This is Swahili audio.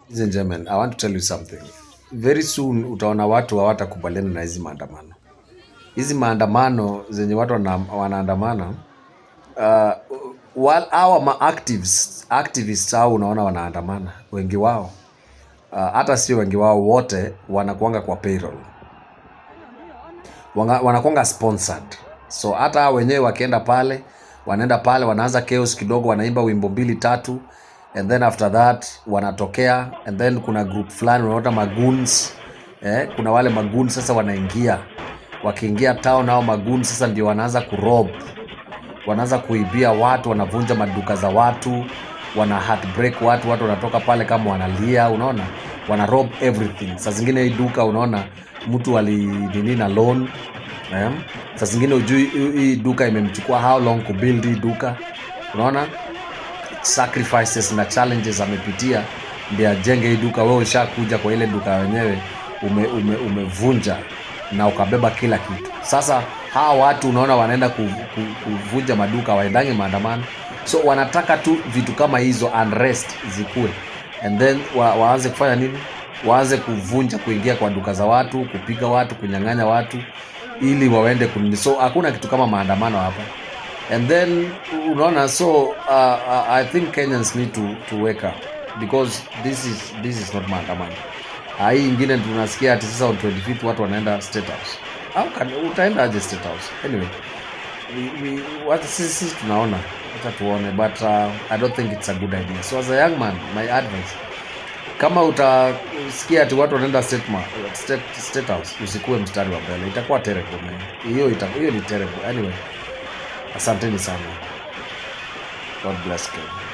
Ladies and gentlemen, I want to tell you something. Very soon utaona watu hawatakubaliana na hizi maandamano. Hizi maandamano zenye watu wanaandamana, hawa activists hao unaona wanaandamana, wengi wao hata sio wengi wao, wote wanakuanga kwa payroll, wanakuanga sponsored. So hata wenyewe wakienda pale, wanaenda pale wanaanza chaos kidogo, wanaimba wimbo mbili tatu, and then after that wanatokea, and then kuna group fulani wanaota magoons. Kuna wale magoons sasa wanaingia, wakiingia town nao magoons sasa ndio wanaanza kurob, wanaanza kuibia watu, wanavunja maduka za watu, wana heartbreak watu wanatoka pale kama wanalia, unaona, wana rob everything. Saa zingine hii duka unaona mtu alinini na loan. Saa zingine ujui hii duka imemchukua how long kubuild hii duka, unaona sacrifices na challenges amepitia ndio ajenge hii duka. Wewe ushakuja kwa ile duka wenyewe umevunja na ukabeba kila kitu. Sasa hawa watu unaona wanaenda kuvunja maduka, waendange maandamano. So wanataka tu vitu kama hizo unrest zikue, and then waanze kufanya nini? Waanze kuvunja, kuingia kwa duka za watu, kupiga watu, kunyang'anya watu ili waende kunini. So hakuna kitu kama maandamano hapa. And then unaona, so I think Kenyans need to wake up, because this is not maandamano. Hii ingine tunasikia ati sasa on 25th watu wanaenda State House. Utaenda aje State House? Anyway, what sisi tunaona, hata tuone, but I don't think it's a good idea. So as a young man, my advice, kama utasikia ati watu wanaenda State House, usikue mstari wa mbele, itakuwa terrible man. Hiyo ni terrible. Anyway, asanteni sana. God bless you.